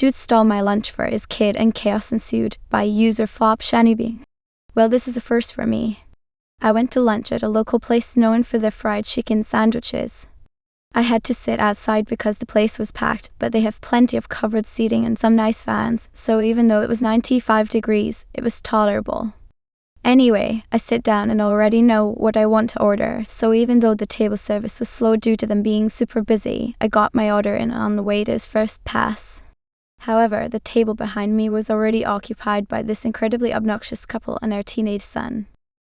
dude stole my lunch for his kid and chaos ensued by user Fob Shanibi. Well, this is a first for me. I went to lunch at a local place known for their fried chicken sandwiches. I had to sit outside because the place was packed, but they have plenty of covered seating and some nice fans, so even though it was 95 degrees, it was tolerable. Anyway, I sit down and already know what I want to order, so even though the table service was slow due to them being super busy, I got my order in on the waiter's first pass. However, the table behind me was already occupied by this incredibly obnoxious couple and their teenage son.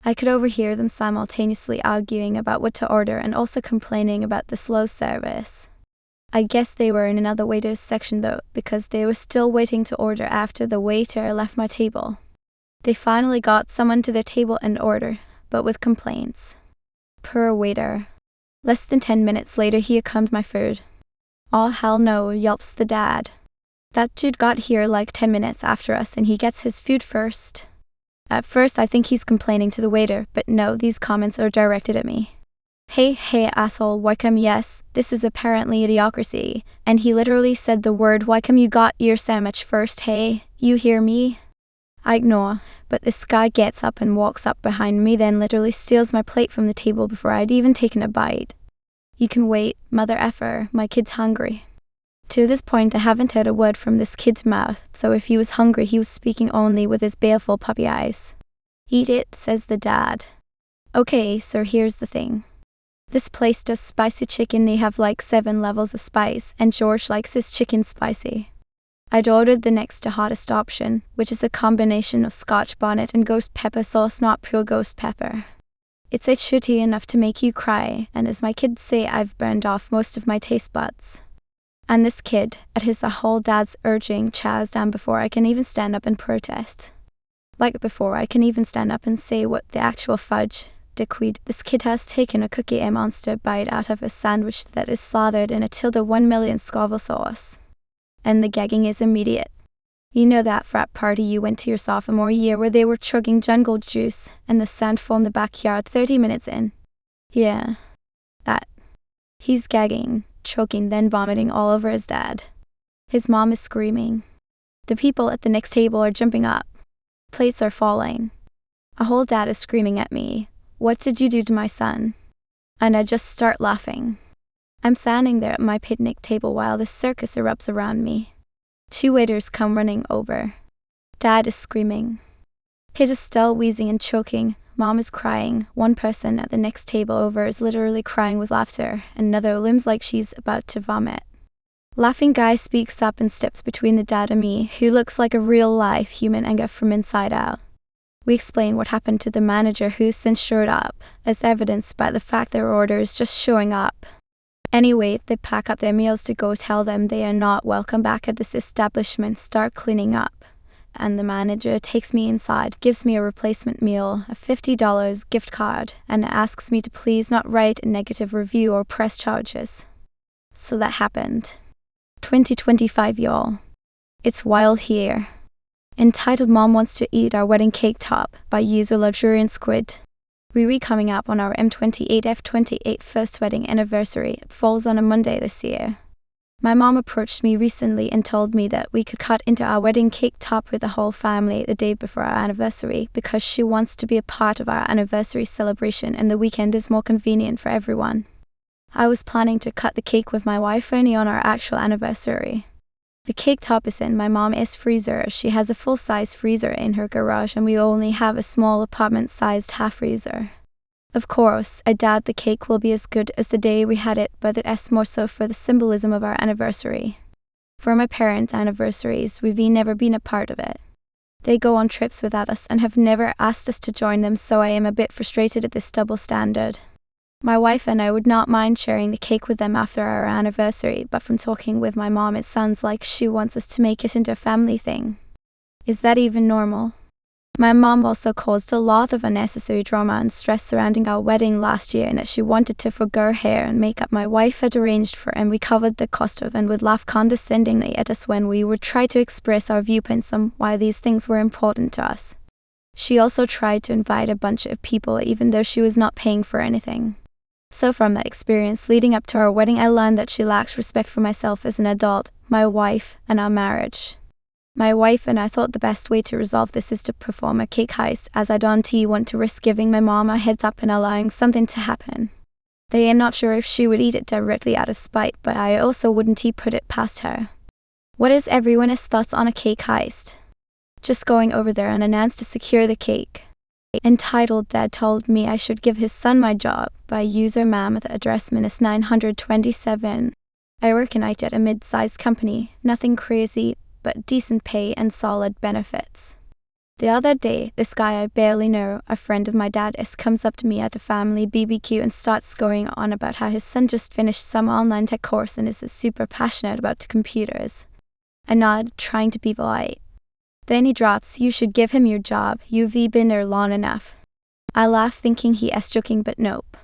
I could overhear them simultaneously arguing about what to order and also complaining about the slow service. I guess they were in another waiter's section though, because they were still waiting to order after the waiter left my table. They finally got someone to their table and order, but with complaints. Poor waiter. Less than 10 minutes later here comes my food. Oh hell no, yelps the dad. That dude got here like 10 minutes after us and he gets his food first. At first I think he's complaining to the waiter, but no, these comments are directed at me. Hey asshole, why come yes, this is apparently idiocracy, and he literally said the word why come you got your sandwich first, hey, you hear me? I ignore, but this guy gets up and walks up behind me, then literally steals my plate from the table before I'd even taken a bite. You can wait, mother effer, my kid's hungry. To this point I haven't heard a word from this kid's mouth, so if he was hungry he was speaking only with his baleful puppy eyes. Eat it, says the dad. Okay, so here's the thing. This place does spicy chicken, they have like 7 levels of spice, and George likes his chicken spicy. I'd ordered the next to hottest option, which is a combination of Scotch bonnet and ghost pepper sauce, not pure ghost pepper. It's shitty enough to make you cry, and as my kids say, I've burned off most of my taste buds. And this kid, at his whole dad's urging, chows down before I can even stand up and protest. Like before I can even stand up and say what the actual fudge, dickweed, this kid has taken a Cookie A Monster bite out of a sandwich that is slathered in a ~1,000,000 Scoville sauce. And the gagging is immediate. You know that frat party you went to your sophomore year where they were chugging jungle juice and the sand formed the backyard 30 minutes in? Yeah. That. He's gagging, choking, then vomiting all over his dad. His mom is screaming. The people at the next table are jumping up. Plates are falling. A whole dad is screaming at me, "What did you do to my son?" And I just start laughing. I'm standing there at my picnic table while the circus erupts around me. 2 waiters come running over. Dad is screaming. Kid is still wheezing and choking. Mom is crying. One person at the next table over is literally crying with laughter, and another limps like she's about to vomit. Laughing guy speaks up and steps between the dad and me, who looks like a real-life human anger from inside out. We explain what happened to the manager, who's since showed up, as evidenced by the fact their order is just showing up. Anyway, they pack up their meals to go tell them they are not welcome back at this establishment, start cleaning up. And the manager takes me inside, gives me a replacement meal, a $50 gift card, and asks me to please not write a negative review or press charges. So that happened. 2025, y'all. It's wild here. Entitled Mom Wants to Eat Our Wedding Cake Top by user Luxuriant Squid. We're coming up on our M28F28 first wedding anniversary. It falls on a Monday this year. My mom approached me recently and told me that we could cut into our wedding cake top with the whole family the day before our anniversary because she wants to be a part of our anniversary celebration and the weekend is more convenient for everyone. I was planning to cut the cake with my wife only on our actual anniversary. The cake top is in my mom's freezer. She has a full-size freezer in her garage and we only have a small apartment-sized half freezer. Of course, I doubt the cake will be as good as the day we had it, but it's more so for the symbolism of our anniversary. For my parents' anniversaries, we've never been a part of it. They go on trips without us and have never asked us to join them, so I am a bit frustrated at this double standard. My wife and I would not mind sharing the cake with them after our anniversary, but from talking with my mom it sounds like she wants us to make it into a family thing. Is that even normal? My mom also caused a lot of unnecessary drama and stress surrounding our wedding last year in that she wanted to forgo hair and makeup my wife had arranged for and we covered the cost of and would laugh condescendingly at us when we would try to express our viewpoints on why these things were important to us. She also tried to invite a bunch of people even though she was not paying for anything. So from that experience leading up to our wedding, I learned that she lacks respect for myself as an adult, my wife, and our marriage. My wife and I thought the best way to resolve this is to perform a cake heist, as I don't want to risk giving my mom a heads up and allowing something to happen. They are not sure if she would eat it directly out of spite, but I also wouldn't put it past her. What is everyone's thoughts on a cake heist? Just going over there unannounced to secure the cake. Entitled Dad told me I should give his son my job by user mammoth address -927. I work a night at a mid-sized company, nothing crazy, but decent pay and solid benefits. The other day, this guy I barely know, a friend of my dad's, comes up to me at a family BBQ and starts going on about how his son just finished some online tech course and is super passionate about computers. I nod, trying to be polite. Then he drops, "You should give him your job, you've been there long enough." I laugh thinking he is joking, but nope.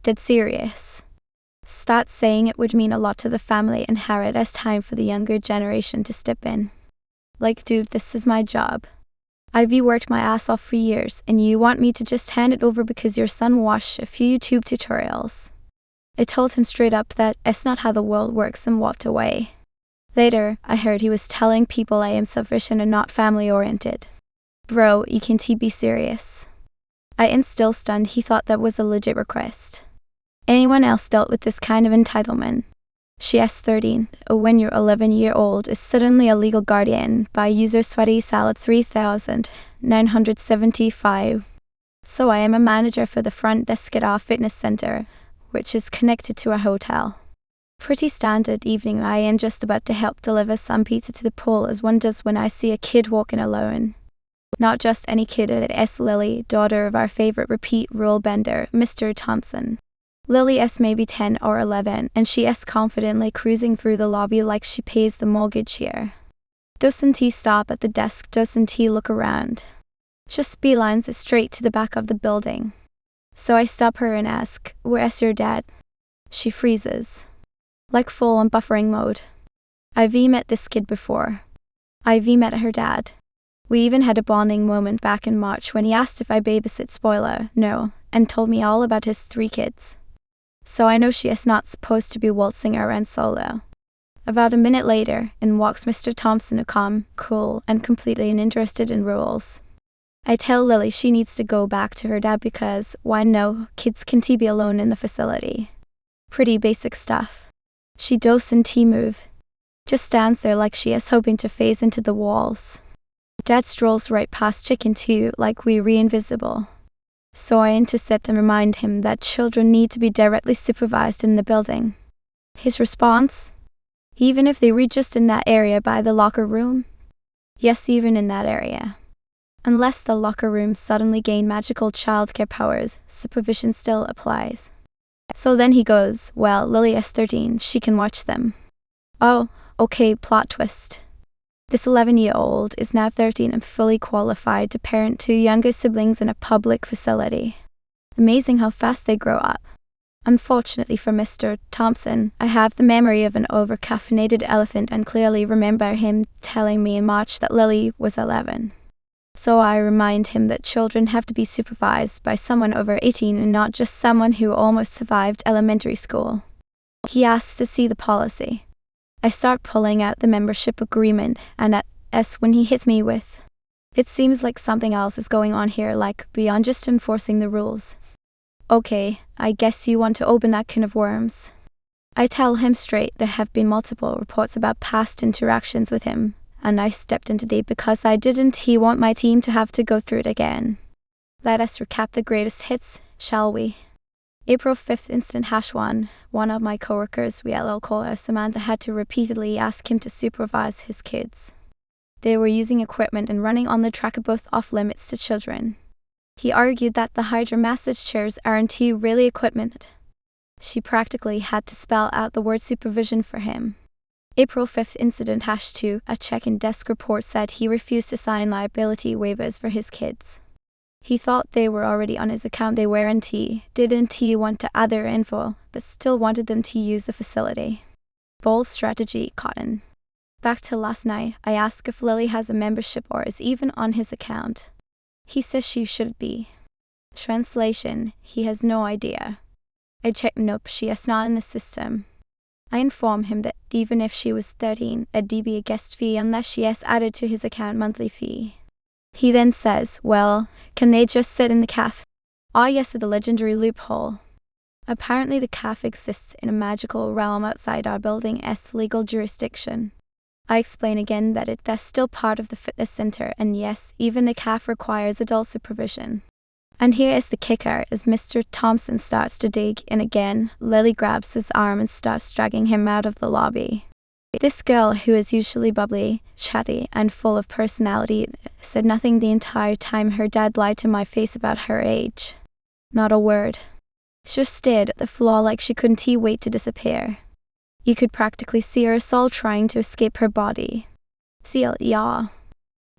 Dead serious. Starts saying it would mean a lot to the family and how it is time for the younger generation to step in. Like, dude, this is my job. I've worked my ass off for years, and you want me to just hand it over because your son watched a few YouTube tutorials? I told him straight up that it's not how the world works and walked away. Later, I heard he was telling people I am selfish and not family-oriented. Bro, you can't be serious. I am still stunned he thought that was a legit request. Anyone else dealt with this kind of entitlement? She is 13, when your 11-year-old is suddenly a legal guardian by user sweaty salad 3975. So I am a manager for the front desk at our fitness center, which is connected to a hotel. Pretty standard evening. I am just about to help deliver some pizza to the pool as one does when I see a kid walking alone. Not just any kid, it is Lily, daughter of our favorite repeat rule bender, Mr. Thompson. Lily is maybe 10 or 11, and she is confidently cruising through the lobby like she pays the mortgage here. Doesn't he stop at the desk? Doesn't he look around? Just beelines it straight to the back of the building. So I stop her and ask, "Where's your dad?" She freezes. Like full on buffering mode. I've met this kid before. I've met her dad. We even had a bonding moment back in March when he asked if I babysit, spoiler, no, and told me all about his 3 kids. So I know she is not supposed to be waltzing around solo. About a minute later, in walks Mr. Thompson, a calm, cool, and completely uninterested in rules. I tell Lily she needs to go back to her dad because, why no, kids can't be alone in the facility. Pretty basic stuff. She doesn't move. Just stands there like she is hoping to phase into the walls. Dad strolls right past Chicken 2 like we're invisible. So I intercept and remind him that children need to be directly supervised in the building. His response? Even if they read just in that area by the locker room? Yes, even in that area. Unless the locker rooms suddenly gain magical childcare powers, supervision still applies. So then he goes, well, Lily is 13, she can watch them. Oh, okay, plot twist. This 11-year-old is now 13 and fully qualified to parent 2 younger siblings in a public facility. Amazing how fast they grow up. Unfortunately for Mr. Thompson, I have the memory of an over-caffeinated elephant and clearly remember him telling me in March that Lily was 11. So I remind him that children have to be supervised by someone over 18 and not just someone who almost survived elementary school. He asks to see the policy. I start pulling out the membership agreement, and that's when he hits me with, "It seems like something else is going on here, like beyond just enforcing the rules." Okay, I guess you want to open that can of worms. I tell him straight there have been multiple reports about past interactions with him, and I stepped into deep because I didn't want my team to have to go through it again. Let us recap the greatest hits, shall we? April 5th incident #1. One of my coworkers, we'll call her Samantha, had to repeatedly ask him to supervise his kids. They were using equipment and running on the track, both off limits to children. He argued that the Hydra massage chairs aren't really equipment. She practically had to spell out the word supervision for him. April 5th incident #2. A check-in desk report said he refused to sign liability waivers for his kids. He thought they were already on his account. They weren't. Didn't want to add their info, but still wanted them to use the facility. Bold strategy, Cotton. Back to last night, I asked if Lily has a membership or is even on his account. He says she should be. Translation, he has no idea. I checked, nope, she is not in the system. I inform him that even if she was 13, it'd be a guest fee unless she is added to his account monthly fee. He then says, well, can they just sit in the cafe? Ah yes, the legendary loophole. Apparently the cafe exists in a magical realm outside our building's legal jurisdiction. I explain again that that's still part of the fitness center, and yes, even the cafe requires adult supervision. And here is the kicker, as Mr. Thompson starts to dig in again, Lily grabs his arm and starts dragging him out of the lobby. This girl, who is usually bubbly, chatty, and full of personality, said nothing the entire time her dad lied to my face about her age. Not a word. She just stared at the floor like she couldn't wait to disappear. You could practically see her soul trying to escape her body. Seal, yeah.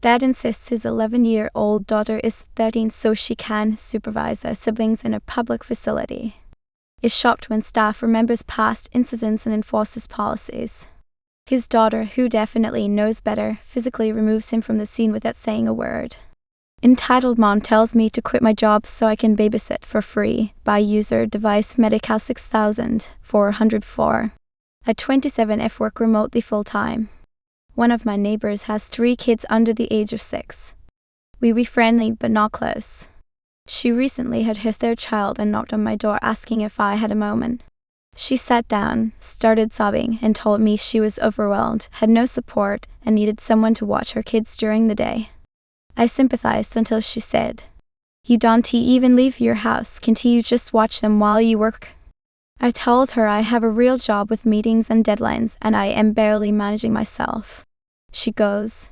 Dad insists his 11-year-old daughter is 13 so she can supervise her siblings in a public facility. Is shocked when staff remembers past incidents and enforces policies. His daughter, who definitely knows better, physically removes him from the scene without saying a word. Entitled Mom tells me to quit my job so I can babysit for free by user device Medical 6404. At 27, I work remotely full-time. One of my neighbors has 3 kids under the age of 6. We were friendly but not close. She recently had her 3rd child and knocked on my door asking if I had a moment. She sat down, started sobbing, and told me she was overwhelmed, had no support, and needed someone to watch her kids during the day. I sympathized until she said, "You don't even leave your house, can't you just watch them while you work?" I told her I have a real job with meetings and deadlines, and I am barely managing myself. She goes,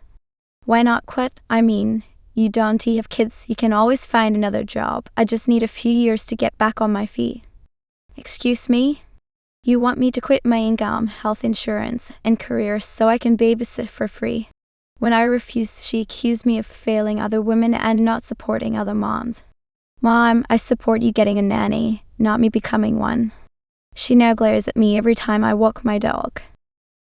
"Why not quit? I mean, you don't have kids, you can always find another job. I just need a few years to get back on my feet." Excuse me? You want me to quit my income, health insurance, and career so I can babysit for free? When I refused, she accused me of failing other women and not supporting other moms. Mom, I support you getting a nanny, not me becoming one. She now glares at me every time I walk my dog.